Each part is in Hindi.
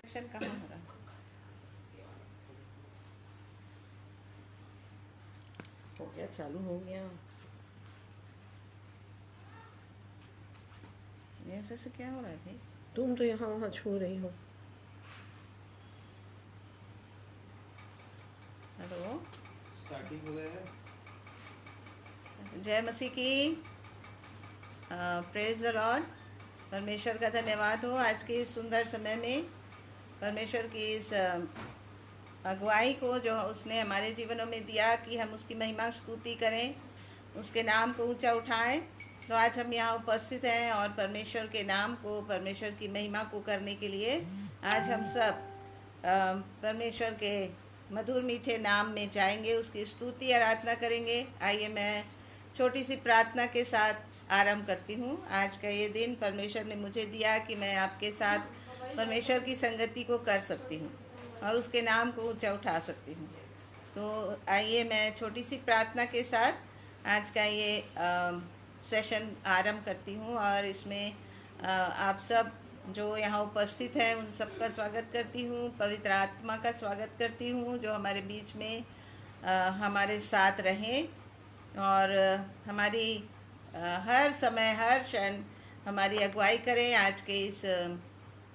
सेक्शन कहाँ हो रहा है? हो गया, चालू हो गया। ऐसे क्या हो रहा है भाई? तुम तो यहाँ वहाँ छू रही हो। हेलो, स्टार्टिंग हो गया है। जय मसीह की। Praise the Lord. परमेश्वर का धन्यवाद हो आज के इस सुंदर समय में, परमेश्वर की इस अगुवाई को जो उसने हमारे जीवनों में दिया कि हम उसकी महिमा स्तुति करें, उसके नाम को ऊंचा उठाएं। तो आज हम यहाँ उपस्थित हैं और परमेश्वर के नाम को, परमेश्वर की महिमा को करने के लिए आज हम सब परमेश्वर के मधुर मीठे नाम में जाएंगे, उसकी स्तुति आराधना करेंगे। आइए मैं छोटी सी प्रार्थना के साथ आरंभ करती हूँ। आज का ये दिन परमेश्वर ने मुझे दिया कि मैं आपके साथ परमेश्वर की संगति को कर सकती हूँ और उसके नाम को ऊंचा उठा सकती हूँ। तो आइए मैं छोटी सी प्रार्थना के साथ आज का ये सेशन आरंभ करती हूँ और इसमें आप सब जो यहाँ उपस्थित हैं उन सबका स्वागत करती हूँ। पवित्र आत्मा का स्वागत करती हूँ जो हमारे बीच में हमारे साथ रहें और हमारी हर समय हर क्षण हमारी अगुवाई करें आज के इस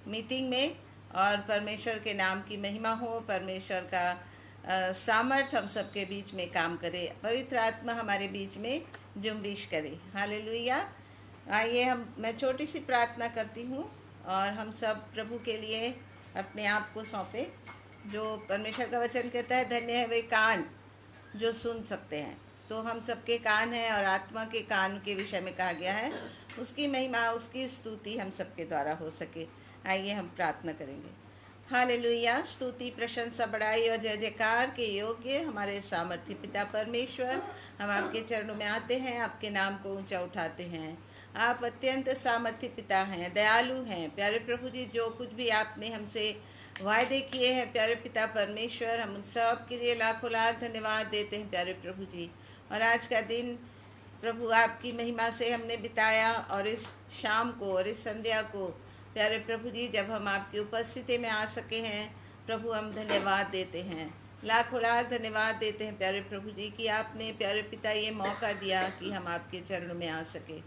मीटिंग में। और परमेश्वर के नाम की महिमा हो, परमेश्वर का सामर्थ हम सबके बीच में काम करे, पवित्र आत्मा हमारे बीच में जुम्बिश करे। हालेलुया। आइए मैं छोटी सी प्रार्थना करती हूँ और हम सब प्रभु के लिए अपने आप को सौंपे। जो परमेश्वर का वचन कहता है, धन्य है वे कान जो सुन सकते हैं। तो हम सबके कान हैं और आत्मा के कान के विषय में कहा गया है, उसकी महिमा, उसकी स्तुति हम सबके द्वारा हो सके। आइए हम प्रार्थना करेंगे। हालेलुया। स्तुति, प्रशंसा, बड़ाई और जय जयकार के योग्य हमारे सामर्थ्य पिता परमेश्वर, हम आपके चरणों में आते हैं, आपके नाम को ऊंचा उठाते हैं। आप अत्यंत सामर्थ्य पिता हैं, दयालु हैं। प्यारे प्रभु जी, जो कुछ भी आपने हमसे वायदे किए हैं प्यारे पिता परमेश्वर, हम उन सब के लिए लाखों लाख धन्यवाद देते हैं प्यारे प्रभु जी। और आज का दिन प्रभु आपकी महिमा से हमने बिताया और इस शाम को और इस संध्या को प्यारे प्रभु जी जब हम आपकी उपस्थिति में आ सके हैं प्रभु, हम धन्यवाद देते हैं, लाखों लाख धन्यवाद देते हैं प्यारे प्रभु जी कि आपने प्यारे पिता ये मौका दिया कि हम आपके चरणों में आ सके।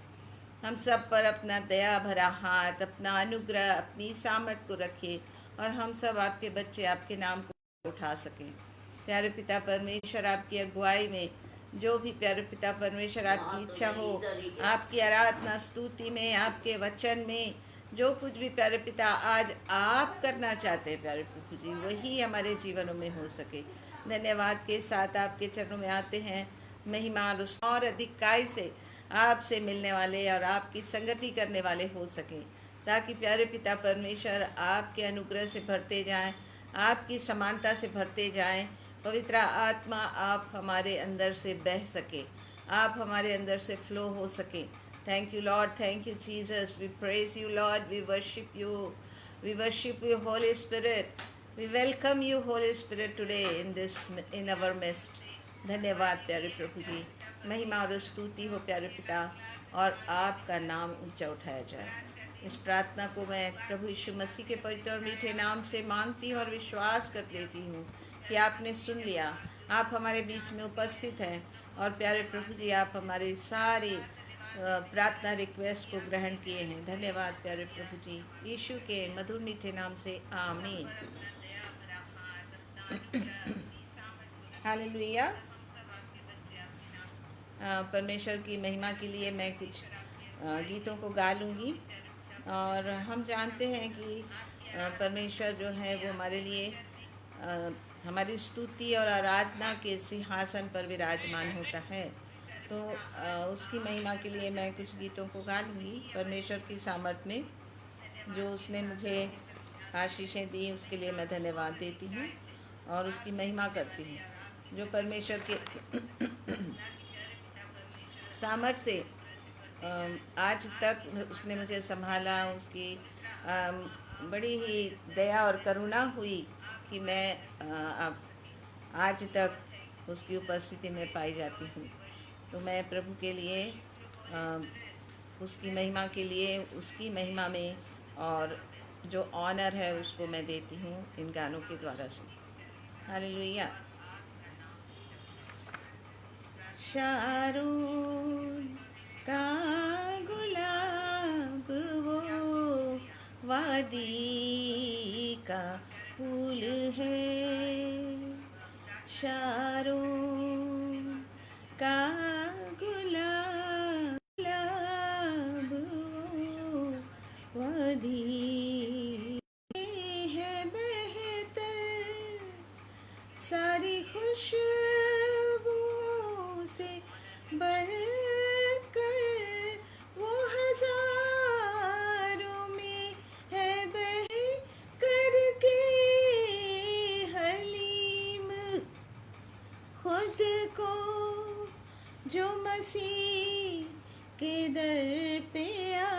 हम सब पर अपना दया भरा हाथ, अपना अनुग्रह, अपनी सामर्थ को रखे और हम सब आपके बच्चे आपके नाम को उठा सकें। प्यारे पिता परमेश्वर, आपकी अगुवाई में जो भी प्यारे पिता परमेश्वर आपकी इच्छा हो, आपकी आराधना स्तुति में, आपके वचन में जो कुछ भी प्यारे पिता आज आप करना चाहते हैं प्यारे प्रभु जी, वही हमारे जीवनों में हो सके। धन्यवाद के साथ आपके चरणों में आते हैं, महिमा और अधिकाई से आपसे मिलने वाले और आपकी संगति करने वाले हो सकें, ताकि प्यारे पिता परमेश्वर आपके अनुग्रह से भरते जाएं, आपकी समानता से भरते जाएं। पवित्र आत्मा आप हमारे अंदर से बह सके, आप हमारे अंदर से फ्लो हो सके। Thank you Lord, thank you Jesus, we praise you Lord, we worship you Holy Spirit, we welcome you Holy Spirit today in our midst. धन्यवाद प्यारे प्रभु जी, महिमा और स्तुति हो प्यारे पिता, और आपका नाम ऊंचा उठाया जाए। इस प्रार्थना को मैं प्रभु यीशु मसीह के पवित्र और मीठे नाम से मांगती हूँ और विश्वास कर लेती हूँ कि आपने सुन लिया, आप हमारे बीच में उपस्थित हैं और प्यारे प्रभु जी आप हमारी सारी प्रार्थना रिक्वेस्ट को ग्रहण किए हैं। धन्यवाद प्यारे प्रभु जी, यीशु के मधुर मीठे नाम से आमीन। हालेलुया। परमेश्वर की महिमा के लिए मैं कुछ गीतों को गा लूँगी। और हम जानते हैं कि परमेश्वर जो है वो हमारे लिए हमारी स्तुति और आराधना के सिंहासन पर विराजमान होता है। तो उसकी महिमा के लिए मैं कुछ गीतों को गा लूँगी। परमेश्वर की सामर्थ में जो उसने मुझे आशीषें दी उसके लिए मैं धन्यवाद देती हूँ और उसकी महिमा करती हूँ। जो परमेश्वर के सामर्थ से आज तक उसने मुझे संभाला, उसकी बड़ी ही दया और करुणा हुई कि मैं अब आज तक उसकी उपस्थिति में पाई जाती हूँ। तो मैं प्रभु के लिए उसकी महिमा के लिए, उसकी महिमा में और जो ऑनर है उसको मैं देती हूँ इन गानों के द्वारा से। हालेलुया। शारून का गुलाब वो वादी का फूल है। शारून का गुलाब वो वादी है बेहतर सारी खुशबुओं से बढ़कर वो हजारों में है बहकर के हलीम। खुद को जो मसीह के दर पे आए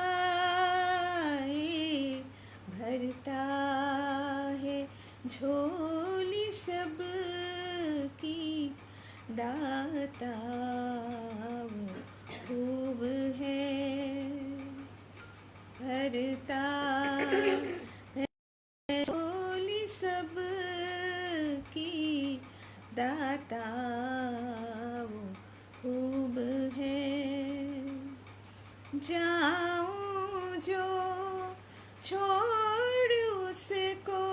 भरता है झोली सब की दाता वो खूब है। भरता है झोली सब की दाता वो खूब है। जाऊं जो छोड़ उसको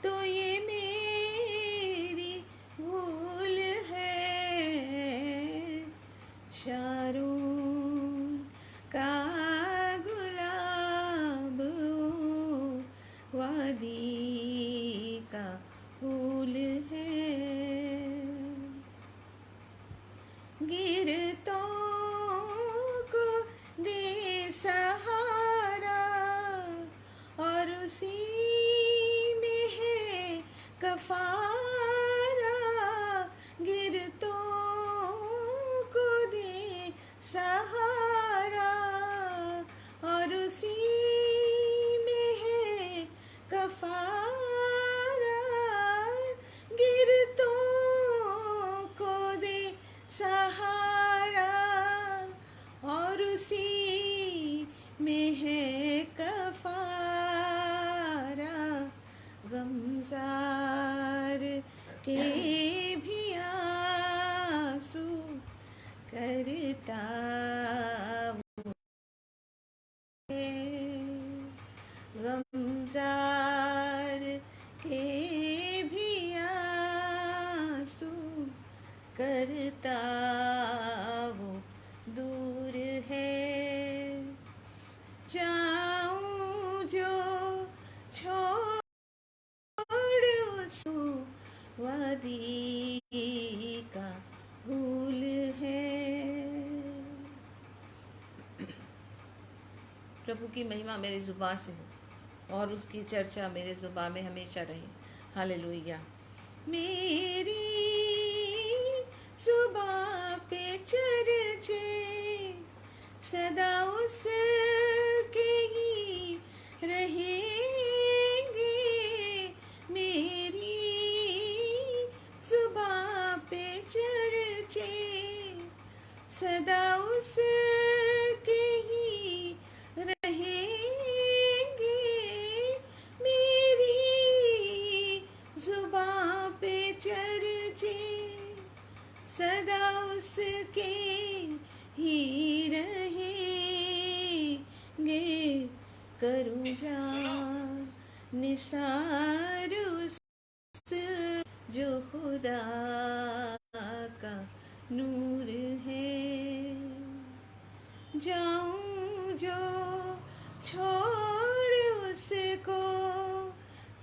तो ये मेरी भूल है। शारून का गुलाब वादी का फूल है। गिरतों को दे सहारा और उसी में है कफारा। गिरतों को दे सहारा और उसी में है कफारा। गिरतों को दे सहारा और उसी में है कफारा। गमजार के भी आंसू करता है। गमजार के भी आंसू करता वो दूर है। जाऊं जो छोड़ उसको वादी का फूल है। प्रभु की महिमा मेरी ज़ुबान से हो और उसकी चर्चा मेरे ज़ुबान में हमेशा रहे। हालेलुया। मेरी ज़ुबान पे चर्चे सदा उसके ही रहेंगे। मेरी ज़ुबान पे चर्चे सदा उसके ही रहेंगे। मेरी ज़ुबान पे चर्चे सदा उसके ही रहेंगे। करूँ जान निसार उस जो खुदा का नूर है। जाऊं जो छोड़ उसको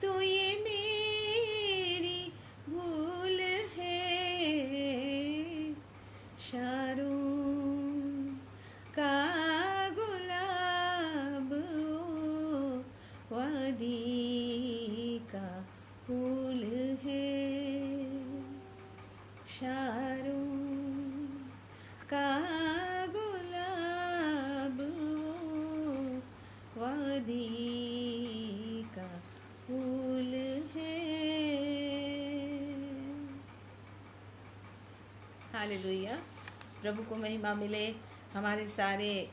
तो ये मेरी भूल है। शारून का गुलाब वादी का फूल है। शारून का गुलाब वादी का फूल है। हालेलुया। प्रभु को महिमा मिले। हमारे सारे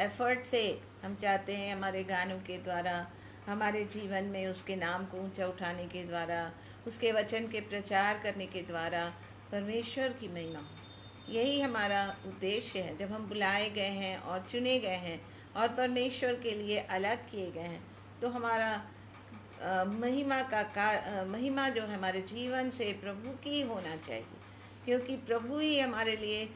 एफर्ट से हम चाहते हैं हमारे गानों के द्वारा, हमारे जीवन में उसके नाम को ऊंचा उठाने के द्वारा, उसके वचन के प्रचार करने के द्वारा परमेश्वर की महिमा हो। यही हमारा उद्देश्य है। जब हम बुलाए गए हैं और चुने गए हैं और परमेश्वर के लिए अलग किए गए हैं, तो हमारा महिमा जो है हमारे जीवन से प्रभु की होना चाहिए, क्योंकि प्रभु ही हमारे लिए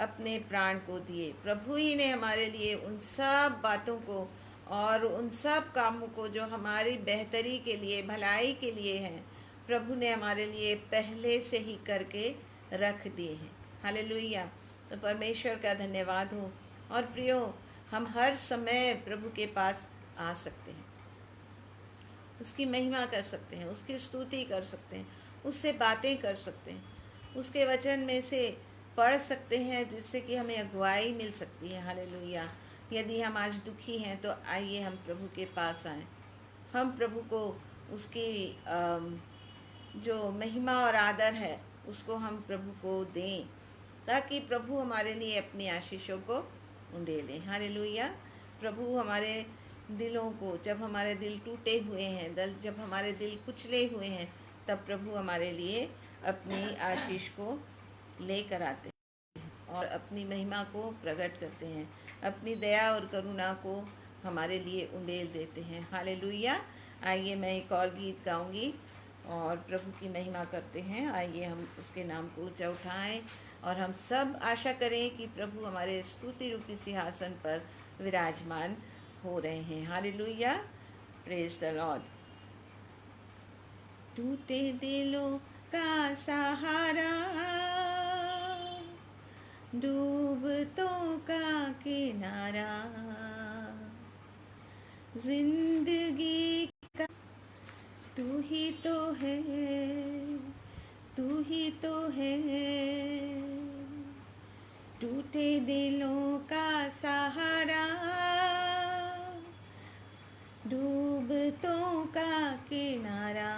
अपने प्राण को दिए। प्रभु ही ने हमारे लिए उन सब बातों को और उन सब कामों को जो हमारी बेहतरी के लिए, भलाई के लिए हैं, प्रभु ने हमारे लिए पहले से ही करके रख दिए हैं। हालेलुया। तो परमेश्वर का धन्यवाद हो। और प्रियो, हम हर समय प्रभु के पास आ सकते हैं, उसकी महिमा कर सकते हैं, उसकी स्तुति कर सकते हैं, उससे बातें कर सकते हैं, उसके वचन में से पढ़ सकते हैं, जिससे कि हमें अगुवाई मिल सकती है। हालेलुया। यदि हम आज दुखी हैं तो आइए हम प्रभु के पास आएं, हम प्रभु को उसकी जो महिमा और आदर है उसको हम प्रभु को दें, ताकि प्रभु हमारे लिए अपनी आशीषों को उंडेलें। हालेलुया। प्रभु हमारे दिलों को, जब हमारे दिल टूटे हुए हैं, जब हमारे दिल कुचले हुए हैं, तब प्रभु हमारे लिए अपनी आशीष को लेकर आते हैं और अपनी महिमा को प्रकट करते हैं, अपनी दया और करुणा को हमारे लिए उंडेल देते हैं। हालेलुया। आइए मैं एक और गीत गाऊंगी और प्रभु की महिमा करते हैं। आइए हम उसके नाम को ऊंचा उठाएं और हम सब आशा करें कि प्रभु हमारे स्तुति रूपी सिंहासन पर विराजमान हो रहे हैं। हालेलुया। Praise the Lord. टूटे दिलों का सहारा, डूबतों का किनारा, जिंदगी का तू ही तो है, तू ही तो है। टूटे दिलों का सहारा, डूबतों का किनारा,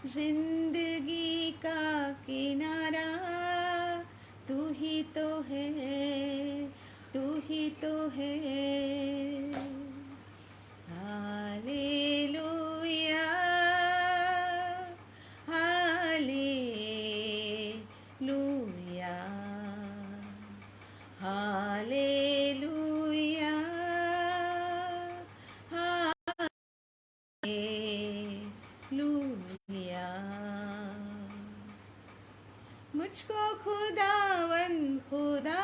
जिंदगी का किनारा, तू ही तो है, तू ही तो है। Hallelujah, hallelujah, hallelujah, hallelujah. मुझको खुदावन खुदा,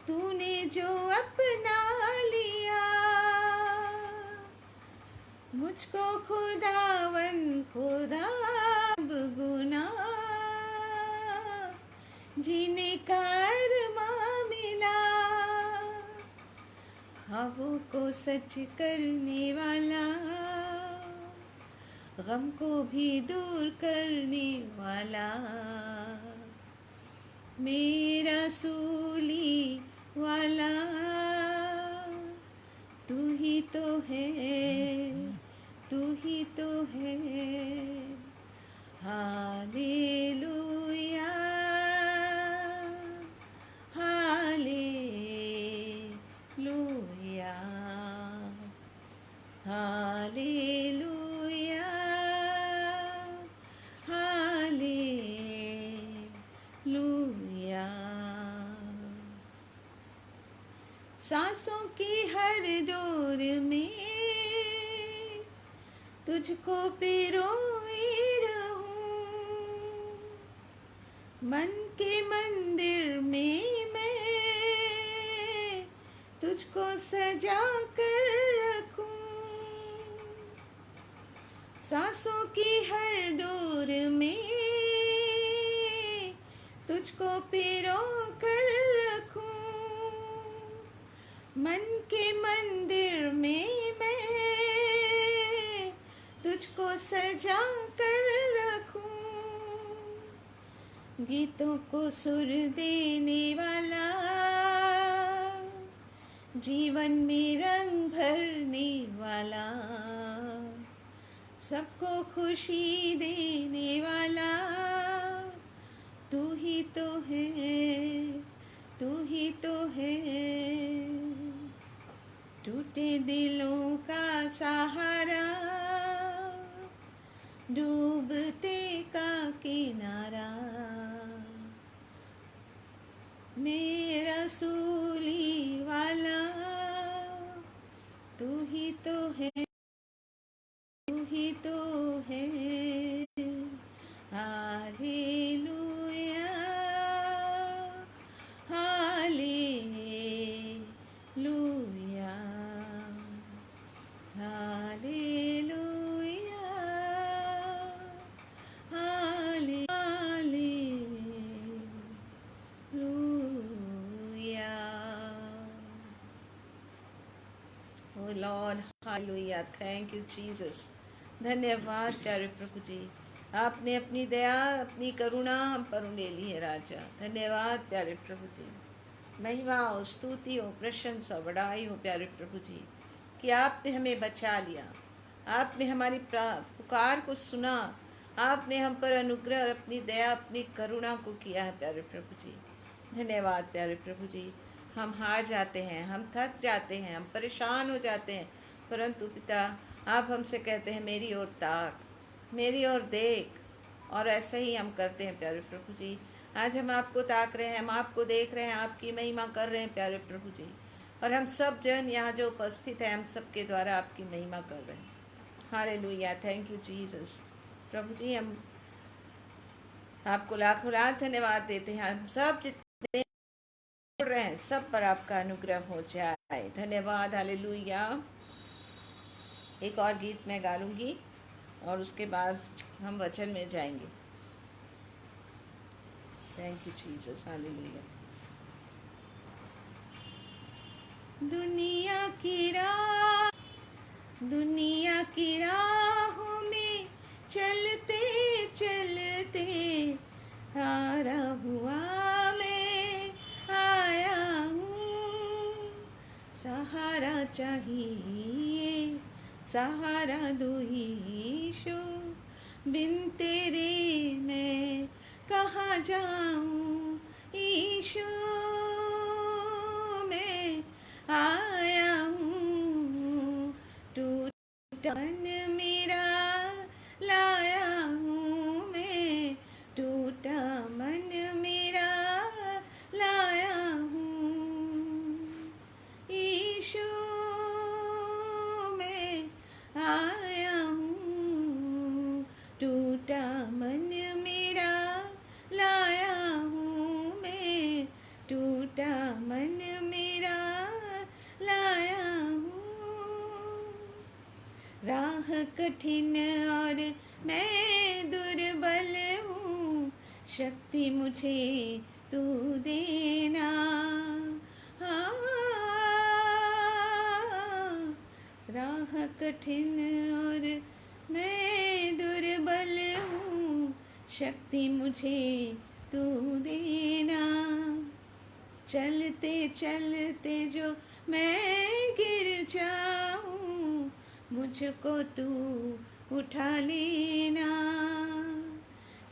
तूने जो अपना लिया, मुझको खुदावन खुदा, अब गुनाह जीने का अरमां मिला, ख्वाबों को सच करने वाला, गम को भी दूर करने वाला, मेरा सूली वाला, तू ही तो है, तू ही तो है। Hallelujah, hallelujah, hallelujah, hallelujah. सांसों की हर डोर में तुझको पिरोई रहूं, मन के मंदिर में मैं तुझको सजा कर रखूं, सांसों की हर डोर में तुझको पिरो कर रखूं, मन के मंदिर में मैं तुझको सजा कर रखूं, गीतों को सुर देने वाला, जीवन में रंग भरने वाला, सबको खुशी देने वाला, तू ही तो है, तू ही तो है टूटे दिलों का सहारा, डूबते का किनारा, मेरा सूली वाला, तू ही तो है, तू ही तो है। Hallelujah, hallelujah, hallelujah, hallelujah. O Lord, hallelujah, thank you Jesus. धन्यवाद प्यारे प्रभु जी, आपने अपनी दया अपनी करुणा हम पर ले ली है राजा। धन्यवाद प्यारे प्रभु जी, महिमा हो, स्तुति हो, प्रशंसा बड़ाई हो प्यारे प्रभु जी, कि आपने हमें बचा लिया, आपने हमारी पुकार को सुना, आपने हम पर अनुग्रह और अपनी दया अपनी करुणा को किया है प्यारे प्रभु जी। धन्यवाद प्यारे प्रभु जी। हम हार जाते हैं, हम थक जाते हैं, हम परेशान हो जाते हैं, परंतु पिता आप हमसे कहते हैं मेरी ओर ताक, मेरी ओर देख, और ऐसा ही हम करते हैं प्यारे प्रभु जी। आज हम आपको ताक रहे हैं, हम आपको देख रहे हैं, आपकी महिमा कर रहे हैं प्यारे प्रभु जी, और हम सब जन यहाँ जो उपस्थित हैं हम सबके द्वारा आपकी महिमा कर रहे हैं। Hallelujah, thank you Jesus. प्रभु जी हम आपको लाखों लाख धन्यवाद देते हैं। हम सब जितने बोल रहे हैं सब पर आपका अनुग्रह हो जाए। धन्यवाद, हालेलुया। एक और गीत मैं गा लूँगी और उसके बाद हम वचन में जाएंगे। Thank you Jesus, hallelujah. दुनिया की राहों में चलते चलते हारा हुआ मैं आया हूँ। सहारा चाहिए, सहारा दो यीशु, बिन तेरे मैं कहाँ जाऊँ यीशु। मैं आया हूँ, टूटा मन मेरा लाया हूँ मैं, टूटा मन मेरा लाया हूँ यीशु। मैं आया हूँ, टूटा मन मेरा लाया हूँ मैं, टूटा मन मेरा लाया हूँ। राह कठिन और मैं दुर्बल हूँ, शक्ति मुझे तू देना। हाँ, राह कठिन और मैं दुर्बल हूँ, शक्ति मुझे तू देना। चलते चलते जो मैं गिर जाऊँ, मुझको तू उठा लेना।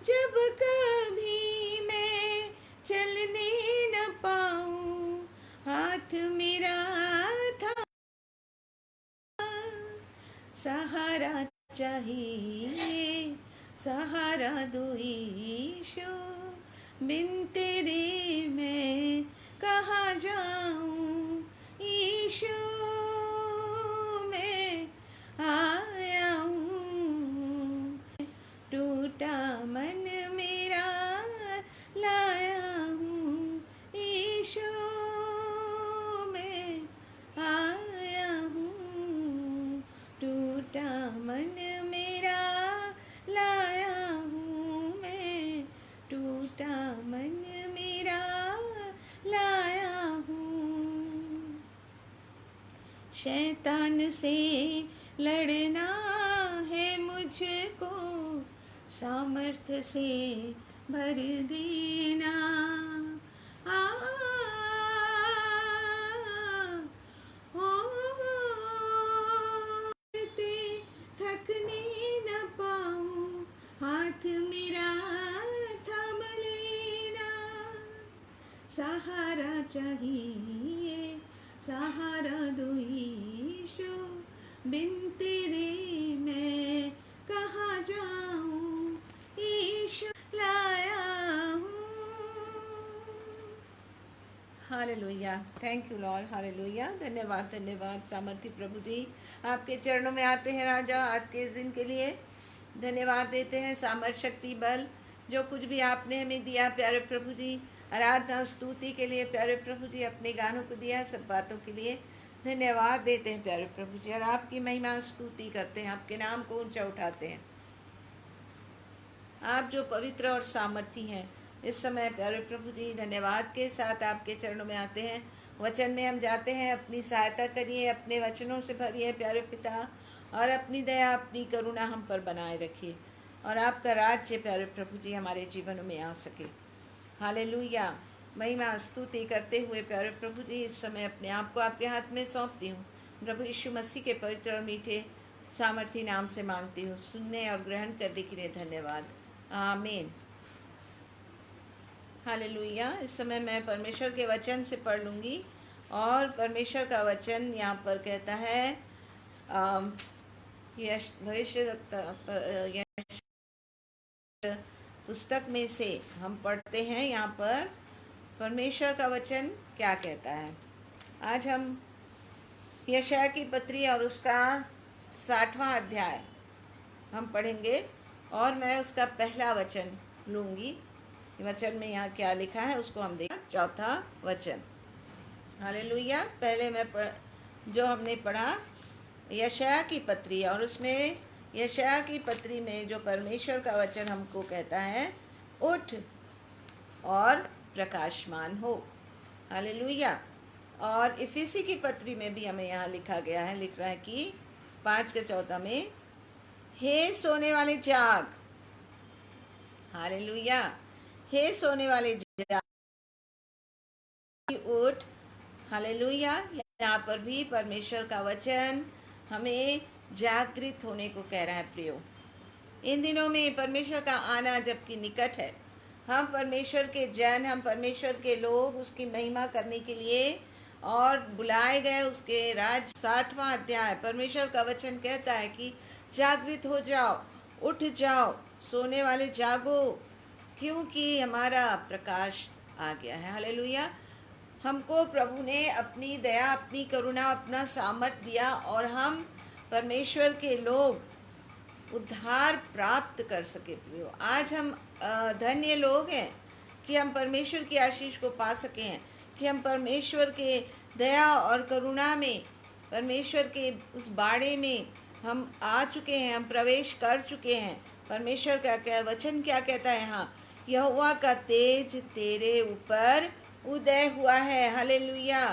जब कभी मैं चलने न पाऊँ, हाथ मेरा था, सहारा चाहिए, सहारा दो यीशु, बिन तेरे मैं कहाँ जाऊँ यीशु। मैं आया हूँ, टूटा मन मेरा लाया हूँ यीशु। मैं आया हूँ, टूटा मन मेरा लाया हूँ मैं, टूटा मन मेरा लाया हूँ। शैतान से लड़ना है मुझको, सामर्थ्य से भर देना। थकने न पाऊँ, हाथ मेरा थाम लेना। सहारा चाहिए, सहारा दो ईशु, बिन तेरे मैं कहाँ जाऊँ, ईशु लाया हूँ। Hallelujah, thank you Lord, hallelujah. धन्यवाद धन्यवाद सामर्थी प्रभु जी, आपके चरणों में आते हैं राजा आज के इस दिन के लिए। धन्यवाद देते हैं सामर्थ शक्ति बल जो कुछ भी आपने हमें दिया प्यारे प्रभु जी, आराधना स्तुति के लिए प्यारे प्रभु जी, अपने गानों को दिया, सब बातों के लिए धन्यवाद देते हैं प्यारे प्रभु जी, और आपकी महिमा स्तुति करते हैं, आपके नाम को ऊंचा उठाते हैं। आप जो पवित्र और सामर्थी हैं, इस समय प्यारे प्रभु जी धन्यवाद के साथ आपके चरणों में आते हैं। वचन में हम जाते हैं, अपनी सहायता करिए, अपने वचनों से भरिए प्यारे पिता, और अपनी दया अपनी करुणा हम पर बनाए रखिए, और आपका राज्य प्यारे प्रभु जी हमारे जीवनों में आ सके। हालेलुया, महिमा स्तुति करते हुए प्यारे प्रभु जी इस समय अपने आप को आपके हाथ में सौंपती हूँ। प्रभु यीशु मसीह के पवित्र और मीठे सामर्थी नाम से मांगती हूँ, सुनने और ग्रहण करने के लिए धन्यवाद, आमीन। हालेलुया। इस समय मैं परमेश्वर के वचन से पढ़ लूँगी, और परमेश्वर का वचन यहाँ पर कहता है भविष्य पुस्तक में से हम पढ़ते हैं यहाँ पर परमेश्वर का वचन क्या कहता है। आज हम यशायाह की पत्री और उसका 60वां अध्याय हम पढ़ेंगे, और मैं उसका पहला वचन लूँगी। वचन में यहाँ क्या लिखा है उसको हम देखें। 4था वचन, हालेलुया। पहले मैं जो हमने पढ़ा यशायाह की पत्री, और उसमें यशायाह की पत्री में जो परमेश्वर का वचन हमको कहता है, उठ और प्रकाशमान हो, हालेलुया। और इफिसी की पत्री में भी हमें यहाँ लिखा गया है, लिख रहा है कि 5:14 में, हे सोने वाले जाग, हालेलुया, हे सोने वाले जाग उठ, हालेलुया। यहाँ पर भी परमेश्वर का वचन हमें जागृत होने को कह रहा है। प्रियो, इन दिनों में परमेश्वर का आना जबकि निकट है, हम परमेश्वर के जन, हम परमेश्वर के लोग उसकी महिमा करने के लिए और बुलाए गए उसके राज। 60वां अध्याय परमेश्वर का वचन कहता है कि जागृत हो जाओ, उठ जाओ, सोने वाले जागो, क्योंकि हमारा प्रकाश आ गया है, हालेलुया। हमको प्रभु ने अपनी दया, अपनी करुणा, अपना सामर्थ दिया, और हम परमेश्वर के लोग उद्धार प्राप्त कर सके। प्रियो, आज हम धन्य लोग हैं कि हम परमेश्वर की आशीष को पा सके हैं, कि हम परमेश्वर के दया और करुणा में, परमेश्वर के उस बाड़े में हम आ चुके हैं, हम प्रवेश कर चुके हैं। परमेश्वर का क्या वचन क्या कहता है, हाँ, यहोवा का तेज तेरे ऊपर उदय हुआ है, हालेलुया।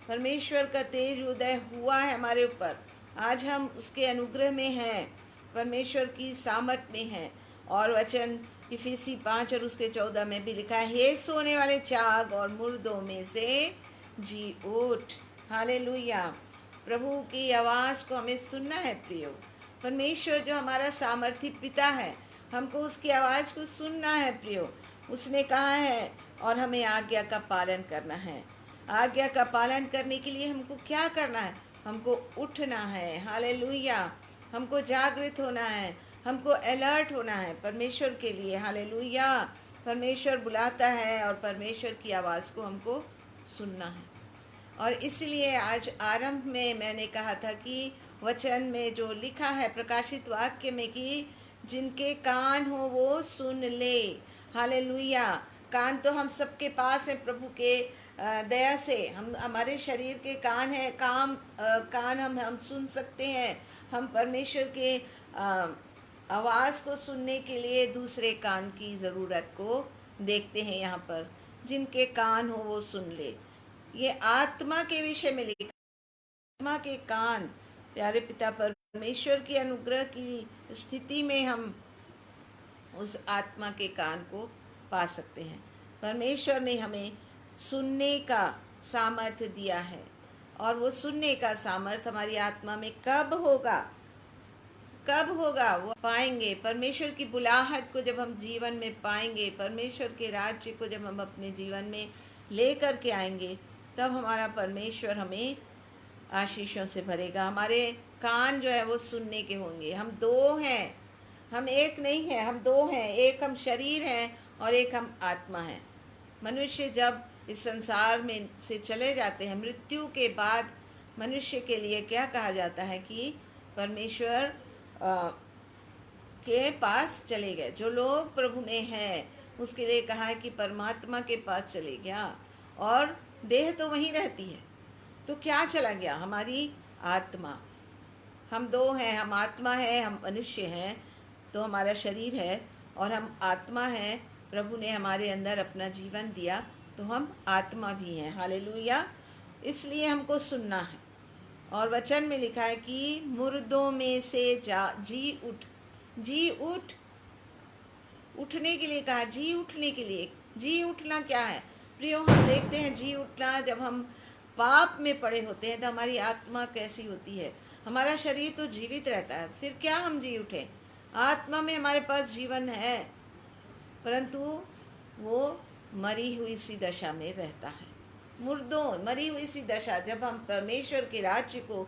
परमेश्वर का तेज उदय हुआ है हमारे ऊपर। आज हम उसके अनुग्रह में हैं, परमेश्वर की सामर्थ में हैं। और वचन इफिसी 5 और उसके 14 में भी लिखा है, हे सोने वाले जाग और मुर्दों में से जी उठ, हालेलुया। प्रभु की आवाज़ को हमें सुनना है प्रियो। परमेश्वर जो हमारा सामर्थी पिता है, हमको उसकी आवाज़ को सुनना है प्रियो। उसने कहा है और हमें आज्ञा का पालन करना है। आज्ञा का पालन करने के लिए हमको क्या करना है? हमको उठना है, हालेलुया। हमको जागृत होना है, हमको अलर्ट होना है परमेश्वर के लिए, हालेलुया। परमेश्वर बुलाता है और परमेश्वर की आवाज़ को हमको सुनना है। और इसलिए आज आरंभ में मैंने कहा था कि वचन में जो लिखा है प्रकाशित वाक्य में कि जिनके कान हो वो सुन ले, हालेलुया। कान तो हम सबके पास है प्रभु के दया से। हम, हमारे शरीर के कान है, कान हम सुन सकते हैं। हम परमेश्वर के आवाज़ को सुनने के लिए दूसरे कान की ज़रूरत को देखते हैं। यहाँ पर जिनके कान हो वो सुन ले, ये आत्मा के विषय में लिखा। आत्मा के कान, प्यारे पिता परमेश्वर की अनुग्रह की स्थिति में हम उस आत्मा के कान को पा सकते हैं। परमेश्वर ने हमें सुनने का सामर्थ्य दिया है, और वो सुनने का सामर्थ्य हमारी आत्मा में कब होगा? कब होगा? वो पाएंगे परमेश्वर की बुलाहट को जब हम जीवन में पाएंगे, परमेश्वर के राज्य को जब हम अपने जीवन में ले कर के आएंगे, तब हमारा परमेश्वर हमें आशीषों से भरेगा। हमारे कान जो है वो सुनने के होंगे। हम दो हैं, हम एक नहीं है, हम दो हैं। एक हम शरीर हैं और एक हम आत्मा हैं। मनुष्य जब इस संसार में से चले जाते हैं, मृत्यु के बाद मनुष्य के लिए क्या कहा जाता है कि परमेश्वर के पास चले गए। जो लोग प्रभु में हैं उसके लिए कहा है कि परमात्मा के पास चले गया, और देह तो वहीं रहती है। तो क्या चला गया? हमारी आत्मा। हम दो हैं, हम आत्मा है, हम मनुष्य हैं, तो हमारा शरीर है, और हम आत्मा हैं। प्रभु ने हमारे अंदर अपना जीवन दिया, तो हम आत्मा भी हैं। हालेलुया। इसलिए हमको सुनना है। और वचन में लिखा है कि मुर्दों में से जी उठ। जी उठ, उठने के लिए कहा, जी उठने के लिए। जी उठना क्या है प्रियो? हम देखते हैं जी उठना, जब हम पाप में पड़े होते हैं तो हमारी आत्मा कैसी होती है। हमारा शरीर तो जीवित रहता है, फिर क्या हम जी उठे? आत्मा में हमारे पास जीवन है, परंतु वो मरी हुई सी दशा में रहता है। मुर्दों, मरी हुई सी दशा। जब हम परमेश्वर के राज्य को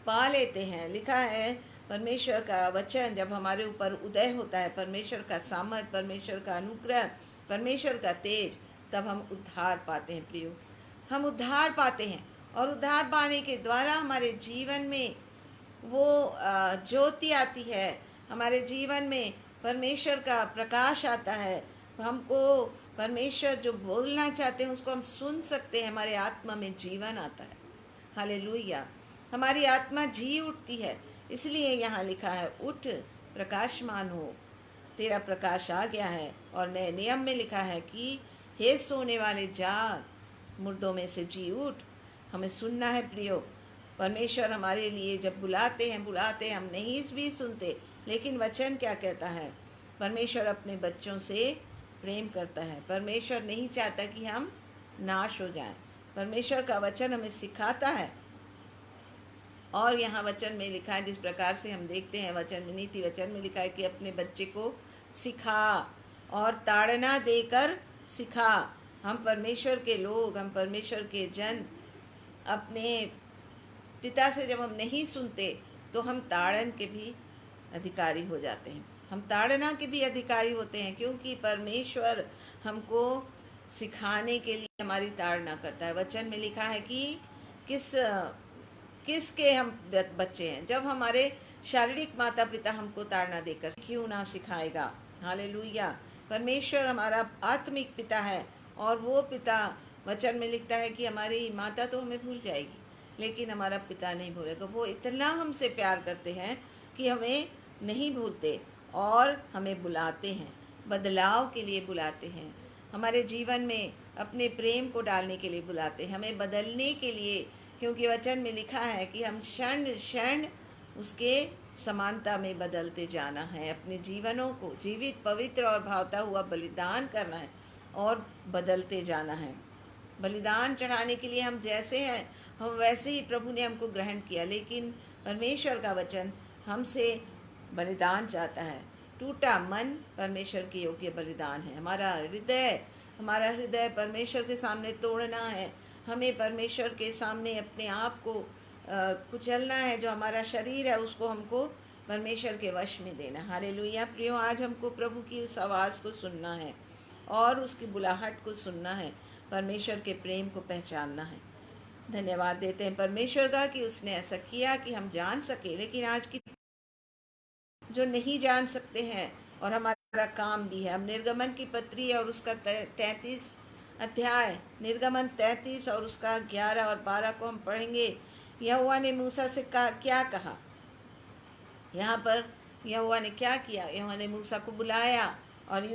पा लेते हैं, लिखा है परमेश्वर का वचन जब हमारे ऊपर उदय होता है, परमेश्वर का सामर्थ, परमेश्वर का अनुग्रह, परमेश्वर का तेज, तब हम उद्धार पाते हैं प्रियो। हम उद्धार पाते हैं, और उद्धार पाने के द्वारा हमारे जीवन में वो ज्योति आती है। हमारे जीवन में परमेश्वर का प्रकाश आता है। हमको परमेश्वर जो बोलना चाहते हैं उसको हम सुन सकते हैं। हमारे आत्मा में जीवन आता है। हालेलुया। हमारी आत्मा जी उठती है। इसलिए यहाँ लिखा है, उठ प्रकाशमान हो, तेरा प्रकाश आ गया है। और नए नियम में लिखा है कि हे सोने वाले जाग, मुर्दों में से जी उठ। हमें सुनना है प्रियो। परमेश्वर हमारे लिए जब बुलाते हैं, हम नहीं भी सुनते, लेकिन वचन क्या कहता है? परमेश्वर अपने बच्चों से प्रेम करता है। परमेश्वर नहीं चाहता कि हम नाश हो जाएं। परमेश्वर का वचन हमें सिखाता है। और यहाँ वचन में लिखा है, जिस प्रकार से हम देखते हैं वचन में, नीति वचन में लिखा है कि अपने बच्चे को सिखा और ताड़ना देकर सिखा। हम परमेश्वर के लोग, हम परमेश्वर के जन, अपने पिता से जब हम नहीं सुनते तो हम ताड़न के भी अधिकारी हो जाते हैं। हम ताड़ना के भी अधिकारी होते हैं, क्योंकि परमेश्वर हमको सिखाने के लिए हमारी ताड़ना करता है। वचन में लिखा है कि किसके हम बच्चे हैं? जब हमारे शारीरिक माता पिता हमको ताड़ना देकर क्यों ना सिखाएगा। हालेलुया। परमेश्वर हमारा आत्मिक पिता है, और वो पिता, वचन में लिखता है कि हमारी माता तो हमें भूल जाएगी, लेकिन हमारा पिता नहीं भूलेगा। वो इतना हमसे प्यार करते हैं कि हमें नहीं भूलते, और हमें बुलाते हैं, बदलाव के लिए बुलाते हैं, हमारे जीवन में अपने प्रेम को डालने के लिए बुलाते हैं, हमें बदलने के लिए। क्योंकि वचन में लिखा है कि हम क्षण क्षण उसके समानता में बदलते जाना है। अपने जीवनों को जीवित, पवित्र और भावता हुआ बलिदान करना है, और बदलते जाना है। बलिदान चढ़ाने के लिए हम जैसे हैं, हम वैसे ही प्रभु ने हमको ग्रहण किया, लेकिन परमेश्वर का वचन हमसे बलिदान चाहता है। टूटा मन परमेश्वर के योग्य बलिदान है। हमारा हृदय परमेश्वर के सामने तोड़ना है। हमें परमेश्वर के सामने अपने आप को कुचलना है। जो हमारा शरीर है उसको हमको परमेश्वर के वश में देना। हालेलुया। प्रियो, आज हमको प्रभु की उस आवाज़ को सुनना है, और उसकी बुलाहट को सुनना है, परमेश्वर के प्रेम को पहचानना है। धन्यवाद देते हैं परमेश्वर का कि उसने ऐसा किया कि हम जान सके। लेकिन आज की जो नहीं जान सकते हैं, और हमारा काम भी है। हम निर्गमन की पत्री और उसका 33 अध्याय, निर्गमन 33 और उसका 11 और 12 को हम पढ़ेंगे। यहोवा ने मूसा से क्या कहा? यहाँ पर यहोवा ने क्या किया? यहोवा ने मूसा को बुलाया और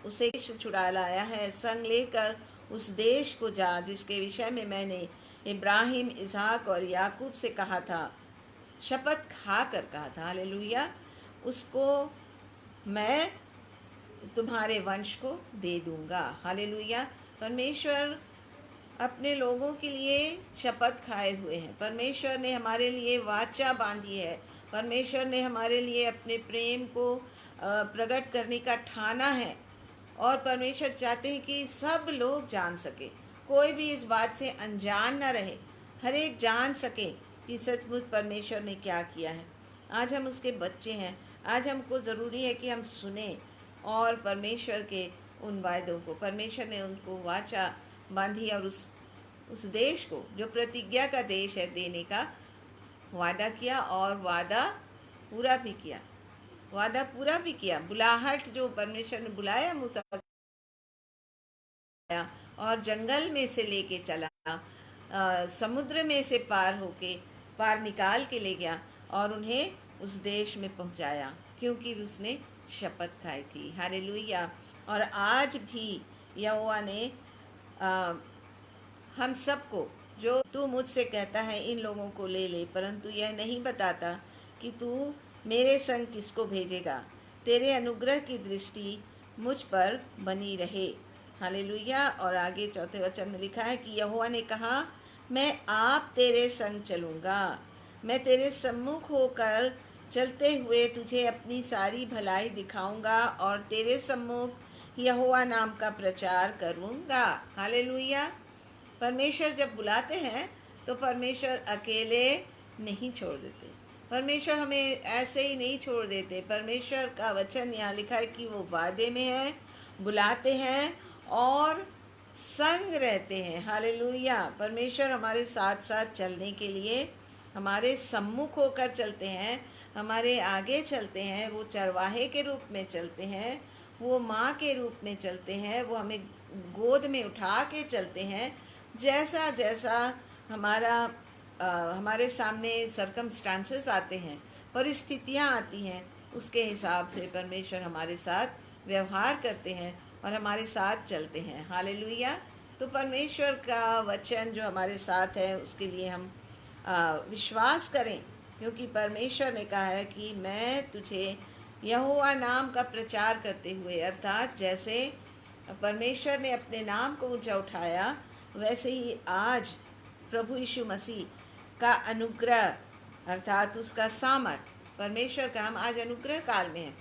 उसे छुड़ा लाया है। संग लेकर उस देश को जा जिसके विषय में मैंने इब्राहिम, इसहाक और याकूब से कहा था, शपथ खा कर कहा था। हालेलुया। उसको मैं तुम्हारे वंश को दे दूंगा। हालेलुया। परमेश्वर अपने लोगों के लिए शपथ खाए हुए हैं। परमेश्वर ने हमारे लिए वाचा बांधी है। परमेश्वर ने हमारे लिए अपने प्रेम को प्रकट करने का ठाना है, और परमेश्वर चाहते हैं कि सब लोग जान सके। कोई भी इस बात से अनजान न रहे, हर एक जान सके कि सचमुच परमेश्वर ने क्या किया है। आज हम उसके बच्चे हैं, आज हमको ज़रूरी है कि हम सुने और परमेश्वर के उन वायदों को, परमेश्वर ने उनको वाचा बांधी और उस देश को जो प्रतिज्ञा का देश है देने का वादा किया, और वादा पूरा भी किया। बुलाहट जो परमेश्वर ने बुलाया मूसा और जंगल में से लेके चला, समुद्र में से पार निकाल के ले गया और उन्हें उस देश में पहुंचाया, क्योंकि उसने शपथ खाई थी। हालेलुया। और आज भी यहोवा ने हम सबको, जो तू मुझसे कहता है इन लोगों को ले ले, परंतु यह नहीं बताता कि तू मेरे संग किसको भेजेगा। तेरे अनुग्रह की दृष्टि मुझ पर बनी रहे। हालेलुया। और आगे चौथे वचन में लिखा है कि यहोवा ने कहा, मैं आप तेरे संग चलूँगा, मैं तेरे सम्मुख होकर चलते हुए तुझे अपनी सारी भलाई दिखाऊंगा और तेरे सम्मुख यहोवा नाम का प्रचार करूँगा। हालेलुया। परमेश्वर जब बुलाते हैं तो परमेश्वर अकेले नहीं छोड़ देते, परमेश्वर हमें ऐसे ही नहीं छोड़ देते। परमेश्वर का वचन यहाँ लिखा है कि वो वादे में है, बुलाते हैं और संग रहते हैं। हालेलुया। परमेश्वर हमारे साथ साथ चलने के लिए हमारे सम्मुख होकर चलते हैं, हमारे आगे चलते हैं, वो चरवाहे के रूप में चलते हैं, वो माँ के रूप में चलते हैं, वो हमें गोद में उठा के चलते हैं। जैसा जैसा हमारे सामने सरकमस्टांसेस आते हैं, परिस्थितियाँ आती हैं, उसके हिसाब से परमेश्वर हमारे साथ व्यवहार करते हैं और हमारे साथ चलते हैं। हालेलुया। तो परमेश्वर का वचन जो हमारे साथ है उसके लिए हम विश्वास करें, क्योंकि परमेश्वर ने कहा है कि मैं तुझे यहोवा नाम का प्रचार करते हुए, अर्थात जैसे परमेश्वर ने अपने नाम को ऊंचा उठाया, वैसे ही आज प्रभु यीशु मसीह का अनुग्रह अर्थात उसका सामर्थ, परमेश्वर का, हम आज अनुग्रह काल में हैं।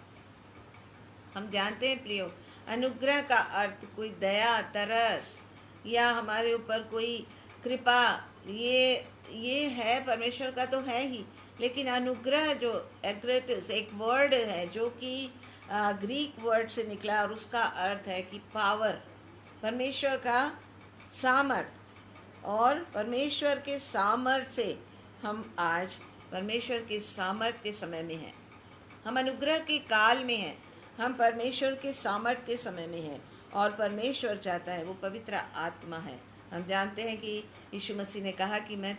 हम जानते हैं प्रियो, अनुग्रह का अर्थ कोई दया, तरस या हमारे ऊपर कोई कृपा, ये है परमेश्वर का तो है ही, लेकिन अनुग्रह जो एग्रेटिस एक वर्ड है जो कि ग्रीक वर्ड से निकला और उसका अर्थ है कि पावर, परमेश्वर का सामर्थ। और परमेश्वर के सामर्थ से हम आज परमेश्वर के सामर्थ के समय में हैं, हम अनुग्रह के काल में हैं, हम परमेश्वर के सामर्थ के समय में हैं। और परमेश्वर चाहता है, वो पवित्र आत्मा है। हम जानते हैं कि यीशु मसीह ने कहा कि मैं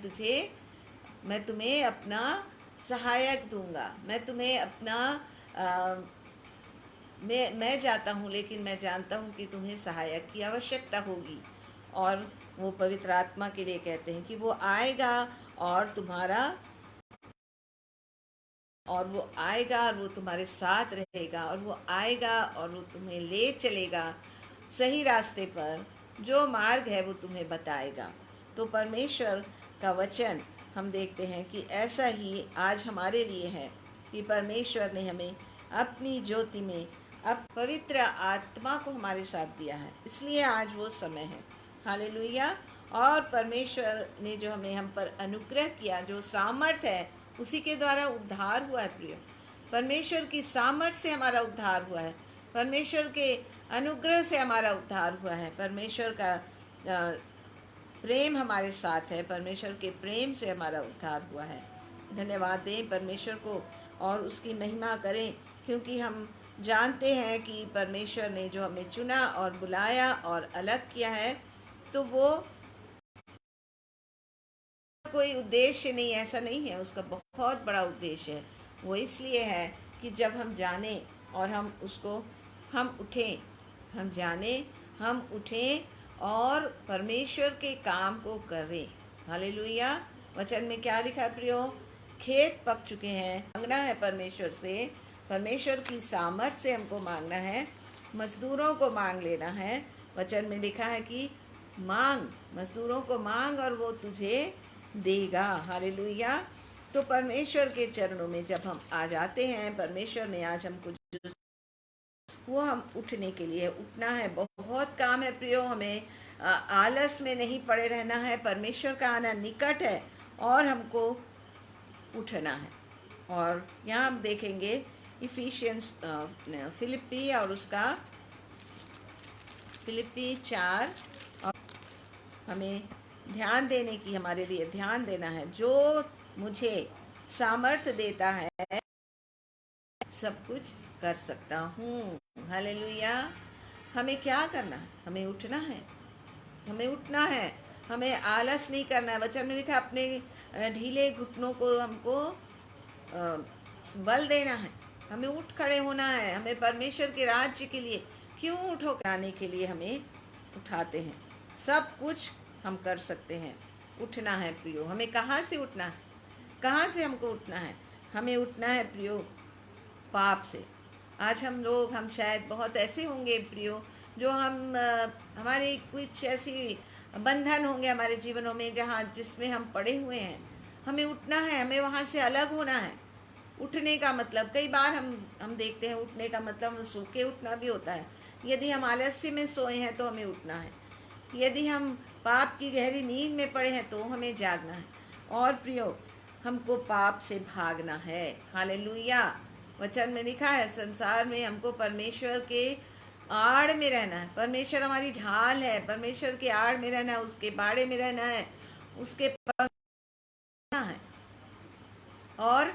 तुम्हें अपना सहायक दूंगा, मैं तुम्हें अपना मैं जाता हूँ, लेकिन मैं जानता हूँ कि तुम्हें सहायक की आवश्यकता होगी। और वो पवित्र आत्मा के लिए कहते हैं कि वो आएगा और वो तुम्हारे साथ रहेगा, और वो आएगा और वो तुम्हें ले चलेगा सही रास्ते पर, जो मार्ग है वो तुम्हें बताएगा। तो परमेश्वर का वचन हम देखते हैं कि ऐसा ही आज हमारे लिए है कि परमेश्वर ने हमें अपनी ज्योति में अब पवित्र आत्मा को हमारे साथ दिया है, इसलिए आज वो समय है। हालेलुया। और परमेश्वर ने जो हम पर अनुग्रह किया, जो सामर्थ्य है, उसी के द्वारा उद्धार हुआ है प्रिय। परमेश्वर की सामर्थ्य से हमारा उद्धार हुआ है, परमेश्वर के अनुग्रह से हमारा उद्धार हुआ है, परमेश्वर का प्रेम हमारे साथ है, परमेश्वर के प्रेम से हमारा उद्धार हुआ है। धन्यवाद दें परमेश्वर को और उसकी महिमा करें, क्योंकि हम जानते हैं कि परमेश्वर ने जो हमें चुना और बुलाया और अलग किया है, तो वो कोई उद्देश्य नहीं, ऐसा नहीं है, उसका बहुत बड़ा उद्देश्य है। वो इसलिए है कि जब हम जाने और हम उठें, हम जाने, हम उठें और परमेश्वर के काम को करें। हालेलुया। वचन में क्या लिखा है प्रियो? खेत पक चुके हैं, मांगना है परमेश्वर से, परमेश्वर की सामर्थ से हमको मांगना है, मजदूरों को मांग लेना है। वचन में लिखा है कि मांग, मजदूरों को मांग और वो तुझे देगा। हालेलुया। तो परमेश्वर के चरणों में जब हम आ जाते हैं, परमेश्वर ने आज हमको वो हम उठने के लिए उठना है। बहुत काम है प्रियो, हमें आलस में नहीं पड़े रहना है। परमेश्वर का आना निकट है और हमको उठना है। और यहाँ हम देखेंगे इफिशियंस फिलिप्पी और उसका फिलिप्पी 4, और हमें ध्यान देने की, हमारे लिए ध्यान देना है। जो मुझे सामर्थ्य देता है सब कुछ कर सकता हूँ। हालेलुया। हमें क्या करना है? हमें उठना है, हमें उठना है, हमें आलस नहीं करना है। वचन में लिखा है अपने ढीले घुटनों को हमको बल देना है। हमें उठ खड़े होना है। हमें परमेश्वर के राज्य के लिए क्यों उठो कराने के लिए हमें उठाते हैं। सब कुछ हम कर सकते हैं। उठना है प्रियो। हमें कहाँ से उठना है? कहाँ से हमको उठना है? हमें उठना है प्रियो पाप से। आज हम शायद बहुत ऐसे होंगे प्रियो जो हमारे कुछ ऐसी बंधन होंगे हमारे जीवनों में जिसमें हम पड़े हुए हैं। हमें उठना है, हमें वहाँ से अलग होना है। उठने का मतलब कई बार हम देखते हैं, उठने का मतलब सो के उठना भी होता है। यदि हम आलस्य में सोए हैं तो हमें उठना है। यदि हम पाप की गहरी नींद में पड़े हैं तो हमें जागना है। और प्रियो हमको पाप से भागना है। हालेलुया। वचन में लिखा है संसार में हमको परमेश्वर के आड़ में रहना है। परमेश्वर हमारी ढाल है। परमेश्वर के आड़ में रहना है, उसके बाड़े में रहना है, उसके पकड़ना है। और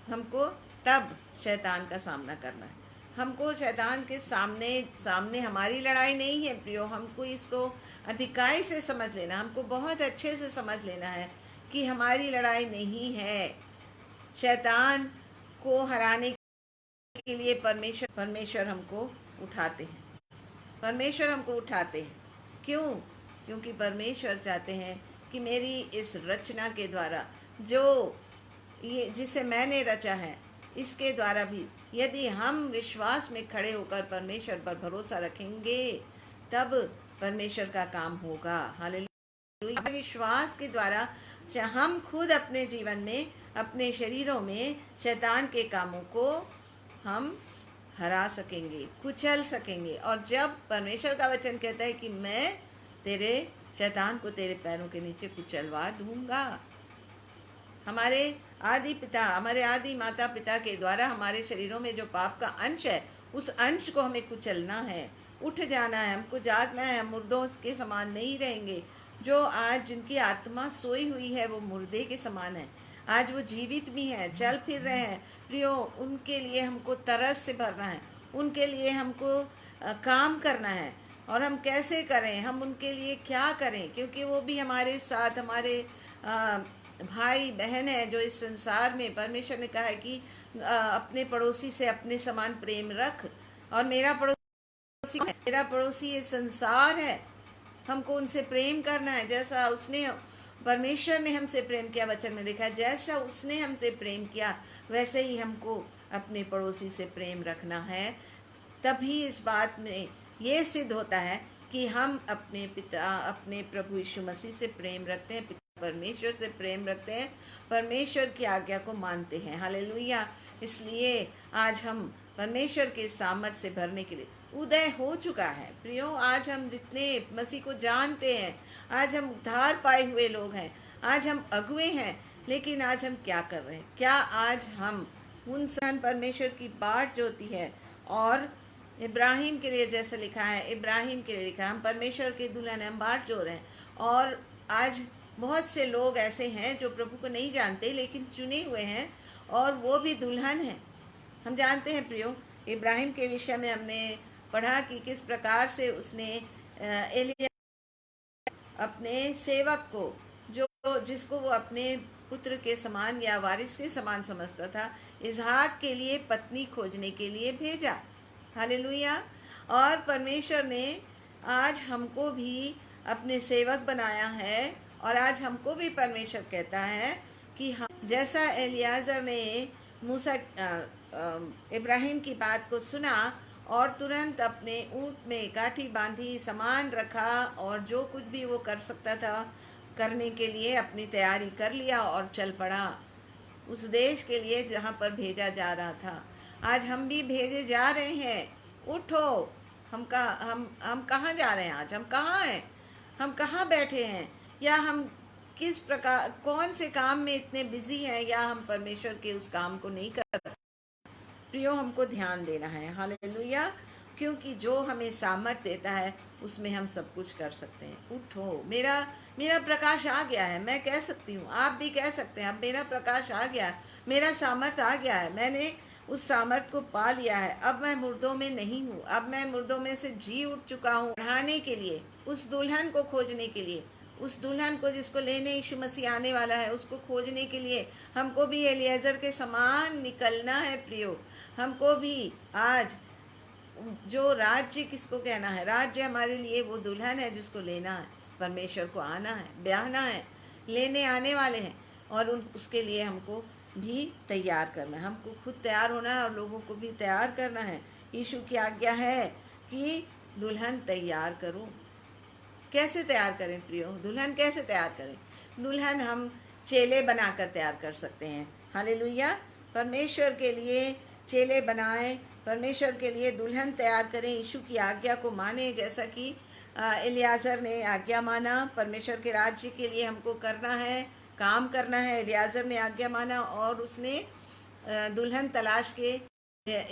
हमको तब शैतान का सामना करना है। हमको शैतान के सामने हमारी लड़ाई नहीं है प्रियो। हमको इसको अधिकाई से समझ लेना, हमको बहुत अच्छे से समझ लेना है कि हमारी लड़ाई नहीं है। शैतान को हराने के लिए परमेश्वर हमको उठाते हैं। परमेश्वर हमको उठाते हैं। क्यों? क्योंकि परमेश्वर चाहते हैं कि मेरी इस रचना के द्वारा, जो ये जिसे मैंने रचा है, इसके द्वारा भी यदि हम विश्वास में खड़े होकर परमेश्वर पर भरोसा रखेंगे तब परमेश्वर का काम होगा। हालेलुया। विश्वास के द्वारा हम खुद अपने जीवन में, अपने शरीरों में शैतान के कामों को हम हरा सकेंगे, कुचल सकेंगे। और जब परमेश्वर का वचन कहता है कि मैं तेरे शैतान को तेरे पैरों के नीचे कुचलवा दूंगा। हमारे आदि माता पिता के द्वारा हमारे शरीरों में जो पाप का अंश है, उस अंश को हमें कुचलना है। उठ जाना है, हमको जागना है। हम मुर्दों के समान नहीं रहेंगे। जो आज जिनकी आत्मा सोई हुई है वो मुर्दे के समान है। आज वो जीवित भी हैं, चल फिर रहे हैं प्रियो। उनके लिए हमको तरस से भरना है। उनके लिए हमको काम करना है। और हम कैसे करें? हम उनके लिए क्या करें? क्योंकि वो भी हमारे साथ हमारे भाई बहन है जो इस संसार में। परमेश्वर ने कहा है कि अपने पड़ोसी से अपने समान प्रेम रख। और मेरा पड़ोसी ये संसार है। हमको उनसे प्रेम करना है जैसा परमेश्वर ने हमसे प्रेम किया। वचन में लिखा है जैसा उसने हमसे प्रेम किया वैसे ही हमको अपने पड़ोसी से प्रेम रखना है। तभी इस बात में ये सिद्ध होता है कि हम अपने प्रभु यीशु मसीह से प्रेम रखते हैं, परमेश्वर से प्रेम रखते हैं, परमेश्वर की आज्ञा को मानते हैं। हालेलुया। इसलिए आज हम परमेश्वर के सामर्थ्य से भरने के लिए उदय हो चुका है प्रियो। आज हम जितने मसीह को जानते हैं, आज हम उद्धार पाए हुए लोग हैं, आज हम अगुए हैं, लेकिन आज हम क्या कर रहे हैं? क्या आज हम उन परमेश्वर की बाट जो होती है, और इब्राहिम के लिए जैसे लिखा है, इब्राहिम के लिए लिखा है हम परमेश्वर के दुल्हन हम बाट जोड़ रहे हैं। और आज बहुत से लोग ऐसे हैं जो प्रभु को नहीं जानते लेकिन चुने हुए हैं, और वो भी दुल्हन है। हम जानते हैं प्रियो, इब्राहिम के विषय में हमने पढ़ा कि किस प्रकार से उसने एलिया अपने सेवक को, जिसको वो अपने पुत्र के समान या वारिस के समान समझता था, इसहाक के लिए पत्नी खोजने के लिए भेजा। हालेलुया। और परमेश्वर ने आज हमको भी अपने सेवक बनाया है। और आज हमको भी परमेश्वर कहता है कि हम जैसा एलियाजर ने इब्राहिम की बात को सुना और तुरंत अपने ऊँट में काठी बांधी, सामान रखा, और जो कुछ भी वो कर सकता था करने के लिए अपनी तैयारी कर लिया और चल पड़ा उस देश के लिए जहाँ पर भेजा जा रहा था। आज हम भी भेजे जा रहे हैं। उठो। हम कहाँ जा रहे हैं? आज हम कहाँ हैं? हम कहाँ बैठे हैं, या हम किस प्रकार कौन से काम में इतने बिजी हैं, या हम परमेश्वर के उस काम को नहीं कर। प्रियो, हमको ध्यान देना है। हालेलुया। क्योंकि जो हमें सामर्थ देता है उसमें हम सब कुछ कर सकते हैं। उठो, मेरा मेरा प्रकाश आ गया है, मैं कह सकती हूँ, आप भी कह सकते हैं, अब मेरा प्रकाश आ गया है, मेरा सामर्थ आ गया है, मैंने उस सामर्थ को पा लिया है। अब मैं मुर्दों में नहीं हूँ, अब मैं मुर्दों में से जी उठ चुका हूँ, बढ़ाने के लिए, उस दुल्हन को खोजने के लिए, उस दुल्हन को जिसको लेने यीशु मसीह आने वाला है, उसको खोजने के लिए हमको भी एलिएजर के समान निकलना है। प्रियो, हमको भी आज जो राज्य किसको कहना है, राज्य हमारे लिए वो दुल्हन है जिसको लेना है, परमेश्वर को आना है, ब्याहना है, लेने आने वाले हैं, और उसके लिए हमको भी तैयार करना है, हमको खुद तैयार होना है और लोगों को भी तैयार करना है। यीशु की आज्ञा है कि दुल्हन तैयार करो। कैसे तैयार करें प्रियो, दुल्हन कैसे तैयार करें? दुल्हन हम चेले बनाकर तैयार कर सकते हैं। हालेलुया। परमेश्वर के लिए चेले बनाएं, परमेश्वर के लिए दुल्हन तैयार करें, यीशु की आज्ञा को माने, जैसा कि एलियाजर ने आज्ञा माना। परमेश्वर के राज्य के लिए हमको करना है, काम करना है। एलियाजर ने आज्ञा माना और उसने दुल्हन तलाश के,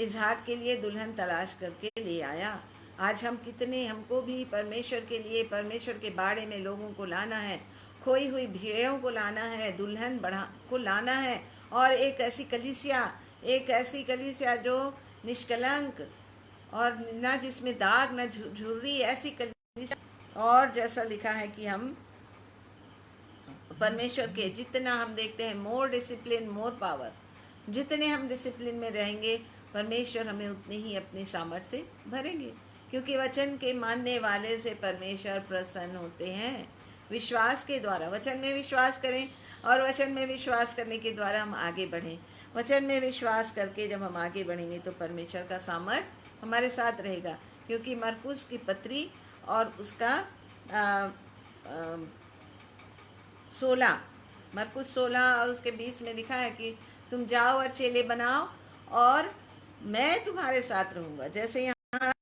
इसहाक के लिए दुल्हन तलाश करके ले आया। आज हम कितने, हमको भी परमेश्वर के लिए, परमेश्वर के बाड़े में लोगों को लाना है, खोई हुई भेड़ों को लाना है, दुल्हन बढ़ा को लाना है, और एक ऐसी कलीसिया जो निष्कलंक और ना जिसमें दाग ना झुर्री, ऐसी कलीसिया। और जैसा लिखा है कि हम परमेश्वर के, जितना हम देखते हैं, मोर डिसिप्लिन मोर पावर, जितने हम डिसिप्लिन में रहेंगे परमेश्वर हमें उतने ही अपने सामर्थ्य से भरेंगे, क्योंकि वचन के मानने वाले से परमेश्वर प्रसन्न होते हैं। विश्वास के द्वारा, वचन में विश्वास करें, और वचन में विश्वास करने के द्वारा हम आगे बढ़ें। वचन में विश्वास करके जब हम आगे बढ़ेंगे तो परमेश्वर का सामर्थ्य हमारे साथ रहेगा, क्योंकि मरकुस की पत्री और उसका 16, मरकुस 16 और उसके 20 में लिखा है कि तुम जाओ और चेले बनाओ और मैं तुम्हारे साथ रहूँगा। जैसे यहाँ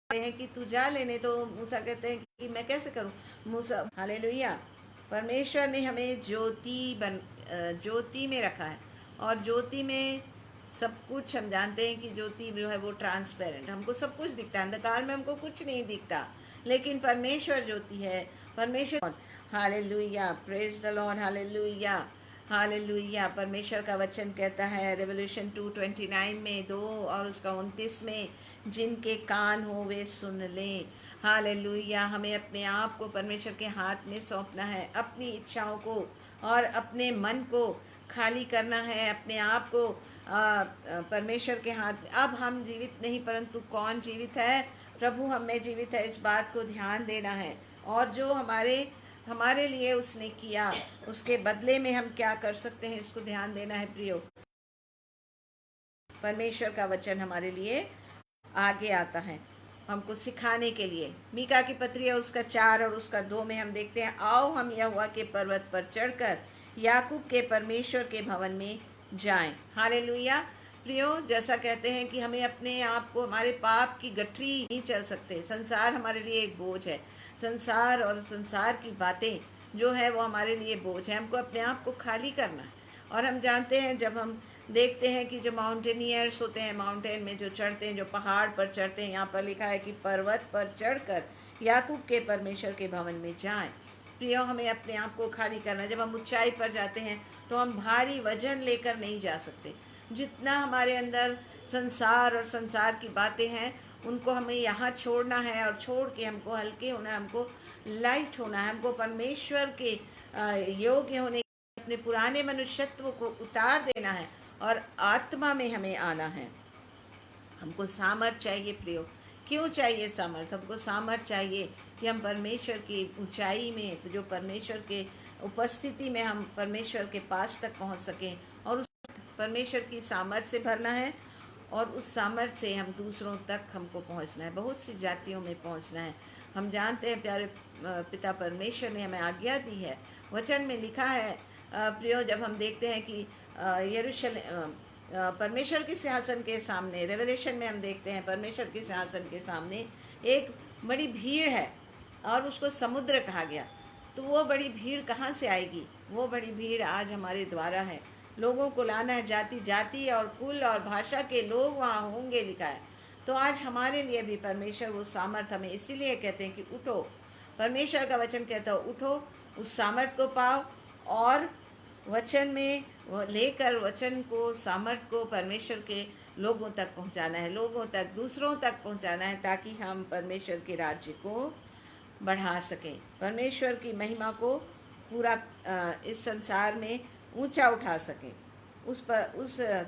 है कि तू जा लेने, तो मूसा कहते हैं कि मैं कैसे करूँ। मूसा, हालेलुया। परमेश्वर ने हमें ज्योति में रखा है, और ज्योति में सब कुछ, हम जानते हैं कि ज्योति जो है वो ट्रांसपेरेंट, हमको सब कुछ दिखता है, अंधकार में हमको कुछ नहीं दिखता, लेकिन परमेश्वर ज्योति है। परमेश्वर, hallelujah, praise the Lord, hallelujah, hallelujah. परमेश्वर का वचन कहता है रेवल्यूशन 2:29 में 2 और उसका 29 में, जिनके कान हो वे सुन लें। हालेलुया। हमें अपने आप को परमेश्वर के हाथ में सौंपना है, अपनी इच्छाओं को और अपने मन को खाली करना है, अपने आप को परमेश्वर के हाथ में। अब हम जीवित नहीं, परंतु कौन जीवित है? प्रभु हम में जीवित है। इस बात को ध्यान देना है, और जो हमारे लिए उसने किया, उसके बदले में हम क्या कर सकते हैं, इसको ध्यान देना है प्रियो। परमेश्वर का वचन हमारे लिए आगे आता है हमको सिखाने के लिए। मीका की पत्री है उसका 4 और उसका 2 में हम देखते हैं, आओ हम यहोवा के पर्वत पर चढ़कर याकूब के परमेश्वर के भवन में जाएं। हालेलुया। प्रियो, जैसा कहते हैं कि हमें अपने आप को, हमारे पाप की गठरी नहीं चल सकते, संसार हमारे लिए एक बोझ है, संसार और संसार की बातें जो है वो हमारे लिए बोझ है, हमको अपने आप को खाली करना है। और हम जानते हैं, जब हम देखते हैं कि जो माउंटेनियर्स होते हैं, माउंटेन में जो चढ़ते हैं, जो पहाड़ पर चढ़ते हैं, यहाँ पर लिखा है कि पर्वत पर चढ़कर याकूब के परमेश्वर के भवन में जाएं। प्रियो, हमें अपने आप को खाली करना है। जब हम ऊंचाई पर जाते हैं तो हम भारी वजन लेकर नहीं जा सकते। जितना हमारे अंदर संसार और संसार की बातें हैं, उनको हमें यहाँ छोड़ना है, और छोड़ के हमको हल्के होना है, हमको लाइट होना है, हमको परमेश्वर के योग्य होने, अपने पुराने मनुष्यत्व को उतार देना है, और आत्मा में हमें आना है। हमको सामर्थ चाहिए प्रियो। क्यों चाहिए सामर्थ? हमको सामर्थ चाहिए कि हम परमेश्वर की ऊंचाई में, जो परमेश्वर के उपस्थिति में हम परमेश्वर के पास तक पहुंच सकें, और उस परमेश्वर की सामर्थ से भरना है, और उस सामर्थ से हम दूसरों तक हमको पहुंचना है, बहुत सी जातियों में पहुंचना है। हम जानते हैं प्यारे पिता परमेश्वर ने हमें आज्ञा दी है, वचन में लिखा है प्रियो, जब हम देखते हैं कि यरूशलेम परमेश्वर के सिंहासन के सामने, रेवलेशन में हम देखते हैं परमेश्वर के सिंहासन के सामने एक बड़ी भीड़ है, और उसको समुद्र कहा गया। तो वो बड़ी भीड़ कहाँ से आएगी? वो बड़ी भीड़ आज हमारे द्वारा है। लोगों को लाना है, जाति जाति और कुल और भाषा के लोग वहाँ होंगे लिखा है। तो आज हमारे लिए भी परमेश्वर वो सामर्थ हमें इसीलिए कहते हैं कि उठो। परमेश्वर का वचन कहता है उठो, उस सामर्थ को पाओ और वचन में लेकर वचन को, सामर्थ को परमेश्वर के लोगों तक पहुंचाना है, लोगों तक, दूसरों तक पहुंचाना है, ताकि हम परमेश्वर के राज्य को बढ़ा सकें, परमेश्वर की महिमा को पूरा इस संसार में ऊंचा उठा सकें। उस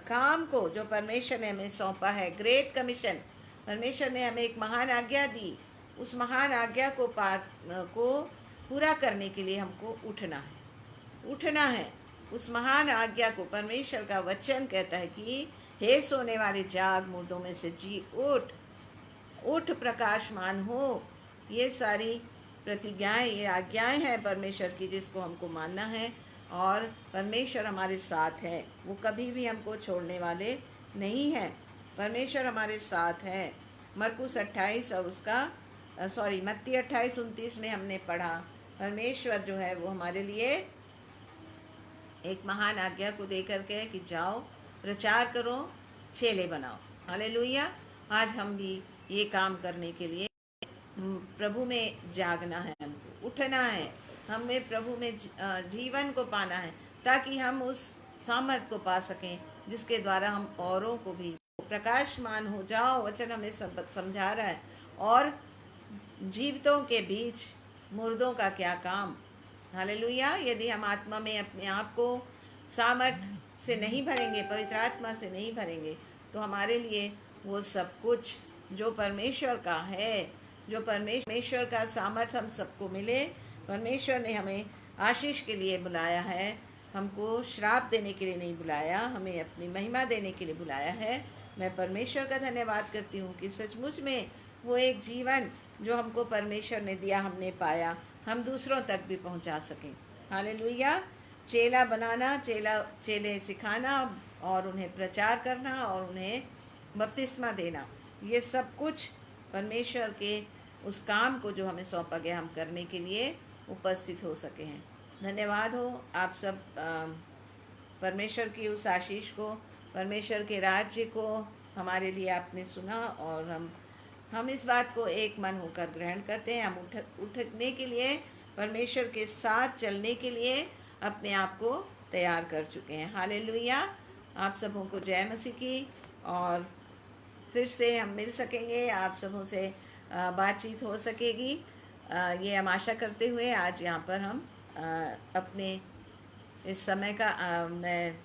काम को जो परमेश्वर ने हमें सौंपा है, ग्रेट कमीशन, परमेश्वर ने हमें एक महान आज्ञा दी, उस महान आज्ञा को पूरा करने के लिए हमको उठना है। उस महान आज्ञा को परमेश्वर का वचन कहता है कि हे सोने वाले जाग, मुर्दों में से जी उठ, प्रकाशमान हो। ये सारी प्रतिज्ञाएं, ये आज्ञाएं हैं परमेश्वर की, जिसको हमको मानना है। और परमेश्वर हमारे साथ है, वो कभी भी हमको छोड़ने वाले नहीं हैं। परमेश्वर हमारे साथ है। मरकुस 28 और मत्ती 28-29 में हमने पढ़ा, परमेश्वर जो है वो हमारे लिए एक महान आज्ञा को दे करके कि जाओ, प्रचार करो, चेले बनाओ। हालेलुया। आज हम भी ये काम करने के लिए प्रभु में जागना है, हमको उठना है, हमें प्रभु में जीवन को पाना है, ताकि हम उस सामर्थ को पा सकें जिसके द्वारा हम औरों को भी प्रकाशमान हो जाओ। वचन हमें सब समझा रहा है। और जीवितों के बीच मुर्दों का क्या काम। हालेलुया। यदि हम आत्मा में अपने आप को सामर्थ से नहीं भरेंगे, पवित्र आत्मा से नहीं भरेंगे, तो हमारे लिए वो सब कुछ जो परमेश्वर का है, जो परमेश्वर का सामर्थ हम सबको मिले। परमेश्वर ने हमें आशीष के लिए बुलाया है, हमको श्राप देने के लिए नहीं बुलाया, हमें अपनी महिमा देने के लिए बुलाया है। मैं परमेश्वर का धन्यवाद करती हूँ कि सचमुच में वो एक जीवन जो हमको परमेश्वर ने दिया, हमने पाया, हम दूसरों तक भी पहुँचा सकें। हालेलुया। चेला बनाना, चेले सिखाना और उन्हें प्रचार करना और उन्हें बपतिस्मा देना, ये सब कुछ परमेश्वर के उस काम को जो हमें सौंपा गया हम करने के लिए उपस्थित हो सके हैं। धन्यवाद हो आप सब परमेश्वर की उस आशीष को, परमेश्वर के राज्य को हमारे लिए आपने सुना, और हम इस बात को एक मन होकर ग्रहण करते हैं। हम उठने के लिए, परमेश्वर के साथ चलने के लिए अपने आप को तैयार कर चुके हैं। हालेलुया। आप सबों को जय मसीह की। और फिर से हम मिल सकेंगे, आप सबों से बातचीत हो सकेगी, ये हम आशा करते हुए आज यहाँ पर हम अपने इस समय का मैं